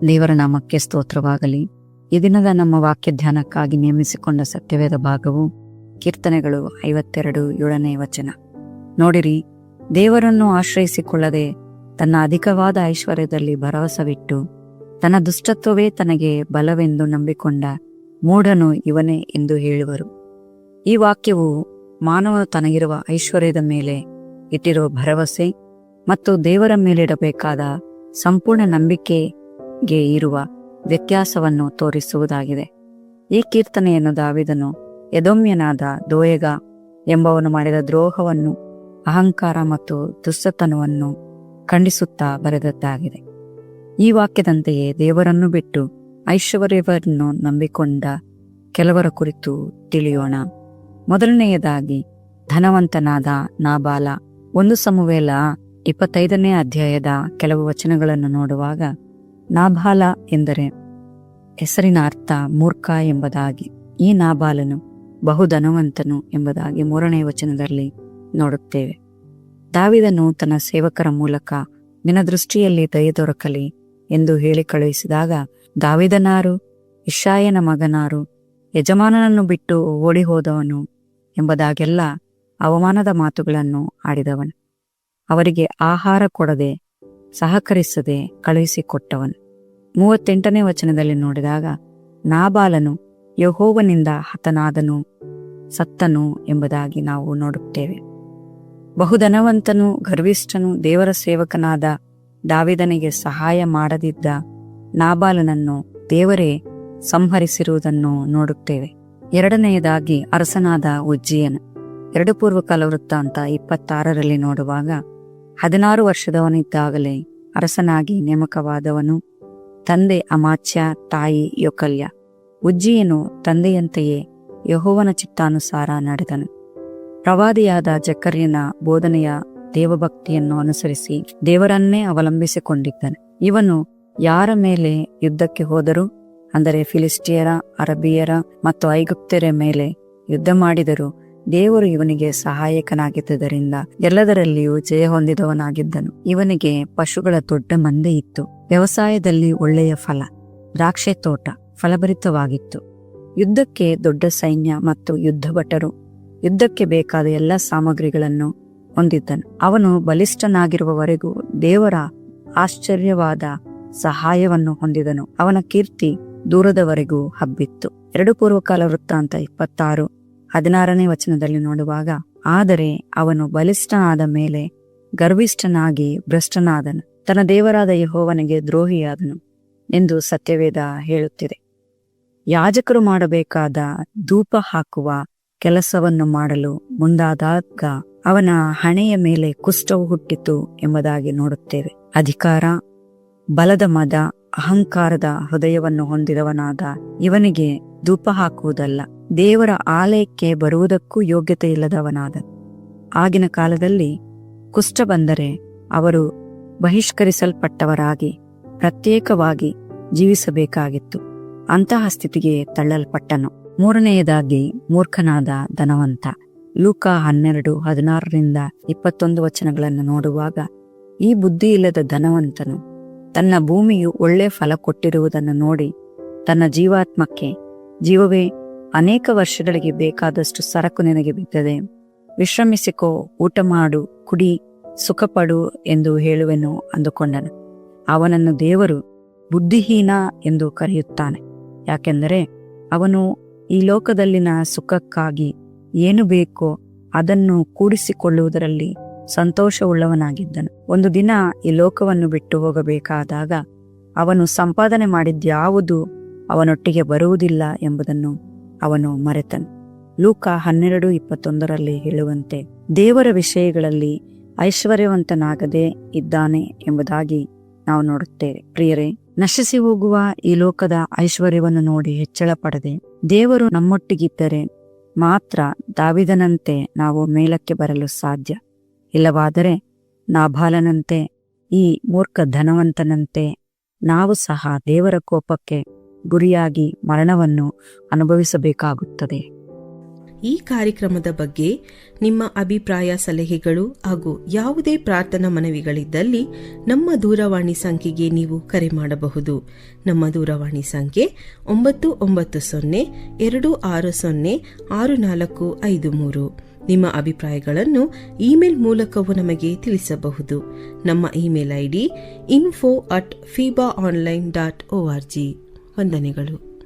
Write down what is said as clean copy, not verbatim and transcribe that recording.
ದೇವರ ನಾಮಕ್ಕೆ ಸ್ತೋತ್ರವಾಗಲಿ. ಈ ದಿನದ ನಮ್ಮ ವಾಕ್ಯ ಧ್ಯಾನಕ್ಕಾಗಿ ನೇಮಿಸಿಕೊಂಡ ಸತ್ಯವೇದ ಭಾಗವು ಕೀರ್ತನೆಗಳು 52:7. ನೋಡಿರಿ, ದೇವರನ್ನು ಆಶ್ರಯಿಸಿಕೊಳ್ಳದೆ ತನ್ನ ಅಧಿಕವಾದ ಐಶ್ವರ್ಯದಲ್ಲಿ ಭರವಸವಿಟ್ಟು ತನ್ನ ದುಷ್ಟತ್ವವೇ ತನಗೆ ಬಲವೆಂದು ನಂಬಿಕೊಂಡ ಮೂಢನು ಇವನೇ ಎಂದು ಹೇಳುವರು. ಈ ವಾಕ್ಯವು ಮಾನವನು ತನಗಿರುವ ಐಶ್ವರ್ಯದ ಮೇಲೆ ಇಟ್ಟಿರುವ ಭರವಸೆ ಮತ್ತು ದೇವರ ಮೇಲಿಡಬೇಕಾದ ಸಂಪೂರ್ಣ ನಂಬಿಕೆಗೆ ಇರುವ ವ್ಯತ್ಯಾಸವನ್ನು ತೋರಿಸುವುದಾಗಿದೆ. ಈ ಕೀರ್ತನೆಯನ್ನು ದಾವೀದನು ಎದೋಮ್ಯನಾದ ದೋಯಗ ಎಂಬವನು ಮಾಡಿದ ದ್ರೋಹವನ್ನು, ಅಹಂಕಾರ ಮತ್ತು ದುಷ್ಟತನವನ್ನು ಖಂಡಿಸುತ್ತಾ ಬರೆದದ್ದಾಗಿದೆ. ಈ ವಾಕ್ಯದಂತೆಯೇ ದೇವರನ್ನು ಬಿಟ್ಟು ಐಶ್ವರ್ಯವನ್ನು ನಂಬಿಕೊಂಡ ಕೆಲವರ ಕುರಿತು ತಿಳಿಯೋಣ. ಮೊದಲನೆಯದಾಗಿ ಧನವಂತನಾದ ನಾಬಾಲ. 1 ಸಮುವೇಲ 25ನೇ ಅಧ್ಯಾಯದ ಕೆಲವು ವಚನಗಳನ್ನು ನೋಡುವಾಗ ನಾಬಾಲ ಎಂದರೆ ಹೆಸರಿನ ಅರ್ಥ ಮೂರ್ಖ ಎಂಬುದಾಗಿ, ಈ ನಾಬಾಲನು ಬಹುಧನವಂತನು ಎಂಬುದಾಗಿ 3ನೇ ವಚನದಲ್ಲಿ ನೋಡುತ್ತೇವೆ. ದಾವೀದನು ತನ್ನ ಸೇವಕರ ಮೂಲಕ ನಿನ್ನ ದೃಷ್ಟಿಯಲ್ಲಿ ದಯೆ ದೊರಕಲಿ ಎಂದು ಹೇಳಿ ಕಳುಹಿಸಿದಾಗ, ದಾವೀದನಾರು, ಇಷಾಯನ ಮಗನಾರು, ಯಜಮಾನನನ್ನು ಬಿಟ್ಟು ಓಡಿ ಹೋದವನು ಎಂಬುದಾಗೆಲ್ಲ ಅವಮಾನದ ಮಾತುಗಳನ್ನು ಆಡಿದವನು. ಅವರಿಗೆ ಆಹಾರ ಕೊಡದೆ ಸಹಕರಿಸದೆ ಕಳುಹಿಸಿಕೊಟ್ಟವನು. 38ನೇ ವಚನದಲ್ಲಿ ನೋಡಿದಾಗ, ನಾಬಾಲನು ಯೆಹೋವನಿಂದ ಹತನಾದನು, ಸತ್ತನು ಎಂಬುದಾಗಿ ನಾವು ನೋಡುತ್ತೇವೆ. ಬಹುಧನವಂತನು, ಗರ್ವಿಷ್ಠನು, ದೇವರ ಸೇವಕನಾದ ದಾವೀದನಿಗೆ ಸಹಾಯ ಮಾಡದಿದ್ದ ನಾಬಾಲನನ್ನು ದೇವರೇ ಸಂಹರಿಸಿರುವುದನ್ನು ನೋಡುತ್ತೇವೆ. ಎರಡನೆಯದಾಗಿ ಅರಸನಾದ ಉಜ್ಜೀಯನು. 2 ಪೂರ್ವಕಾಲ ವೃತ್ತಾಂತ 26ರಲ್ಲಿ ನೋಡುವಾಗ, 16 ವರ್ಷದವನಿದ್ದಾಗಲೇ ಅರಸನಾಗಿ ನೇಮಕವಾದವನು. ತಂದೆ ಅಮಾಚ್ಯ, ತಾಯಿ ಯೋಕಲ್ಯ. ಉಜ್ಜೀಯನು ತಂದೆಯಂತೆಯೇ ಯೆಹೋವನ ಚಿತ್ತಾನುಸಾರ ನಡೆದನು. ಪ್ರವಾದಿಯಾದ ಜಕರ್ಯನ ಬೋಧನೆಯ ದೇವಭಕ್ತಿಯನ್ನು ಅನುಸರಿಸಿ ದೇವರನ್ನೇ ಅವಲಂಬಿಸಿಕೊಂಡಿದ್ದನು. ಇವನು ಯಾರ ಮೇಲೆ ಯುದ್ಧಕ್ಕೆ ಹೋದರೂ, ಅಂದರೆ ಫಿಲಿಸ್ಟಿಯರ, ಅರಬಿಯರ ಮತ್ತು ಐಗುಪ್ತ್ಯರ ಮೇಲೆ ಯುದ್ಧ ಮಾಡಿದರೂ ದೇವರು ಇವನಿಗೆ ಸಹಾಯಕನಾಗಿದ್ದರಿಂದ ಎಲ್ಲದರಲ್ಲಿಯೂ ಜಯ ಹೊಂದಿದವನಾಗಿದ್ದನು. ಇವನಿಗೆ ಪಶುಗಳ ದೊಡ್ಡ ಮಂದೆ ಇತ್ತು. ವ್ಯವಸಾಯದಲ್ಲಿ ಒಳ್ಳೆಯ ಫಲ, ದ್ರಾಕ್ಷೆ ತೋಟ ಫಲಭರಿತವಾಗಿತ್ತು. ಯುದ್ಧಕ್ಕೆ ದೊಡ್ಡ ಸೈನ್ಯ ಮತ್ತು ಯುದ್ಧ ಭಟರು, ಯುದ್ಧಕ್ಕೆ ಬೇಕಾದ ಎಲ್ಲ ಸಾಮಗ್ರಿಗಳನ್ನು ಹೊಂದಿದ್ದನು. ಅವನು ಬಲಿಷ್ಠನಾಗಿರುವವರೆಗೂ ದೇವರ ಆಶ್ಚರ್ಯವಾದ ಸಹಾಯವನ್ನು ಹೊಂದಿದನು. ಅವನ ಕೀರ್ತಿ ದೂರದವರೆಗೂ ಹಬ್ಬಿತ್ತು. 2 ಪೂರ್ವಕಾಲ ವೃತ್ತಾಂತ 26:16ನೇ ವಚನದಲ್ಲಿ ನೋಡುವಾಗ, ಆದರೆ ಅವನು ಬಲಿಷ್ಠನಾದ ಮೇಲೆ ಗರ್ವಿಷ್ಠನಾಗಿ ಭ್ರಷ್ಟನಾದನು, ತನ್ನ ದೇವರಾದ ಯೆಹೋವನಿಗೆ ದ್ರೋಹಿಯಾದನು ಎಂದು ಸತ್ಯವೇದ ಹೇಳುತ್ತಿದೆ. ಯಾಜಕರು ಮಾಡಬೇಕಾದ ಧೂಪ ಹಾಕುವ ಕೆಲಸವನ್ನು ಮಾಡಲು ಮುಂದಾದಾಗ ಅವನ ಹಣೆಯ ಮೇಲೆ ಕುಷ್ಠವು ಹುಟ್ಟಿತು ಎಂಬುದಾಗಿ ನೋಡುತ್ತೇವೆ. ಅಧಿಕಾರ, ಬಲದ ಮದ, ಅಹಂಕಾರದ ಹೃದಯವನ್ನು ಹೊಂದಿದವನಾದ ಇವನಿಗೆ ಧೂಪ ಹಾಕುವುದಲ್ಲ, ದೇವರ ಆಲಯಕ್ಕೆ ಬರುವುದಕ್ಕೂ ಯೋಗ್ಯತೆ ಇಲ್ಲದವನಾದ. ಆಗಿನ ಕಾಲದಲ್ಲಿ ಕುಷ್ಠ ಬಂದರೆ ಅವರು ಬಹಿಷ್ಕರಿಸಲ್ಪಟ್ಟವರಾಗಿ ಪ್ರತ್ಯೇಕವಾಗಿ ಜೀವಿಸಬೇಕಾಗಿತ್ತು. ಅಂತಹ ಸ್ಥಿತಿಗೆ ತಳ್ಳಲ್ಪಟ್ಟನು. ಮೂರನೆಯದಾಗಿ ಮೂರ್ಖನಾದ ಧನವಂತ. ಲೂಕ 12:16-21 ವಚನಗಳನ್ನು ನೋಡುವಾಗ, ಈ ಬುದ್ಧಿ ಇಲ್ಲದ ಧನವಂತನು ತನ್ನ ಭೂಮಿಯು ಒಳ್ಳೆ ಫಲ ಕೊಟ್ಟಿರುವುದನ್ನು ನೋಡಿ ತನ್ನ ಜೀವಾತ್ಮಕ್ಕೆ, ಜೀವವೇ, ಅನೇಕ ವರ್ಷಗಳಿಗೆ ಬೇಕಾದಷ್ಟು ಸರಕು ನಿನಗೆ ಬಿದ್ದಿದೆ, ವಿಶ್ರಮಿಸಿಕೋ, ಊಟ ಮಾಡು, ಕುಡಿ, ಸುಖಪಡು ಎಂದು ಹೇಳುವೆನು ಅಂದುಕೊಂಡನು. ಅವನನ್ನು ದೇವರು ಬುದ್ಧಿಹೀನ ಎಂದು ಕರೆಯುತ್ತಾನೆ. ಯಾಕೆಂದರೆ ಅವನು ಈ ಲೋಕದಲ್ಲಿನ ಸುಖಕ್ಕಾಗಿ ಏನು ಬೇಕೋ ಅದನ್ನು ಕೂಡಿಸಿಕೊಳ್ಳುವುದರಲ್ಲಿ ಸಂತೋಷವುಳ್ಳವನಾಗಿದ್ದನು. ಒಂದು ದಿನ ಈ ಲೋಕವನ್ನು ಬಿಟ್ಟು ಹೋಗಬೇಕಾದಾಗ ಅವನು ಸಂಪಾದನೆ ಮಾಡಿದ್ಯಾವುದು ಅವನೊಟ್ಟಿಗೆ ಬರುವುದಿಲ್ಲ ಎಂಬುದನ್ನು ಅವನು ಮರೆತನು. ಲೂಕ 12:21ರಲ್ಲಿ ಹೇಳುವಂತೆ ದೇವರ ವಿಷಯಗಳಲ್ಲಿ ಐಶ್ವರ್ಯವಂತನಾಗದೇ ಇದ್ದಾನೆ ಎಂಬುದಾಗಿ ನಾವು ನೋಡುತ್ತೇವೆ. ಪ್ರಿಯರೇ, ನಶಿಸಿ ಹೋಗುವ ಈ ಲೋಕದ ಐಶ್ವರ್ಯವನ್ನು ನೋಡಿ ಹೆಚ್ಚಳ ಪಡದೆ ದೇವರು ನಮ್ಮೊಟ್ಟಿಗಿದ್ದರೆ ಮಾತ್ರ ದಾವೀದನಂತೆ ನಾವು ಮೇಲಕ್ಕೆ ಬರಲು ಸಾಧ್ಯ. ಇಲ್ಲವಾದರೆ ನಾಬಾಲನಂತೆ, ಈ ಮೂರ್ಖ ಧನವಂತನಂತೆ ನಾವು ಸಹ ದೇವರ ಕೋಪಕ್ಕೆ ಗುರಿಯಾಗಿ ಮರಣವನ್ನು ಅನುಭವಿಸಬೇಕಾಗುತ್ತದೆ. ಈ ಕಾರ್ಯಕ್ರಮದ ಬಗ್ಗೆ ನಿಮ್ಮ ಅಭಿಪ್ರಾಯ, ಸಲಹೆಗಳು ಹಾಗೂ ಯಾವುದೇ ಪ್ರಾರ್ಥನಾ ಮನವಿಗಳಿದ್ದಲ್ಲಿ ನಮ್ಮ ದೂರವಾಣಿ ಸಂಖ್ಯೆಗೆ ನೀವು ಕರೆ ಮಾಡಬಹುದು. ನಮ್ಮ ದೂರವಾಣಿ ಸಂಖ್ಯೆ 9902606453. ನಿಮ್ಮ ಅಭಿಪ್ರಾಯಗಳನ್ನು ಇಮೇಲ್ ಮೂಲಕವೂ ನಮಗೆ ತಿಳಿಸಬಹುದು. ನಮ್ಮ ಇಮೇಲ್ ID info@fibaonline.org. ವಂದನೆಗಳು.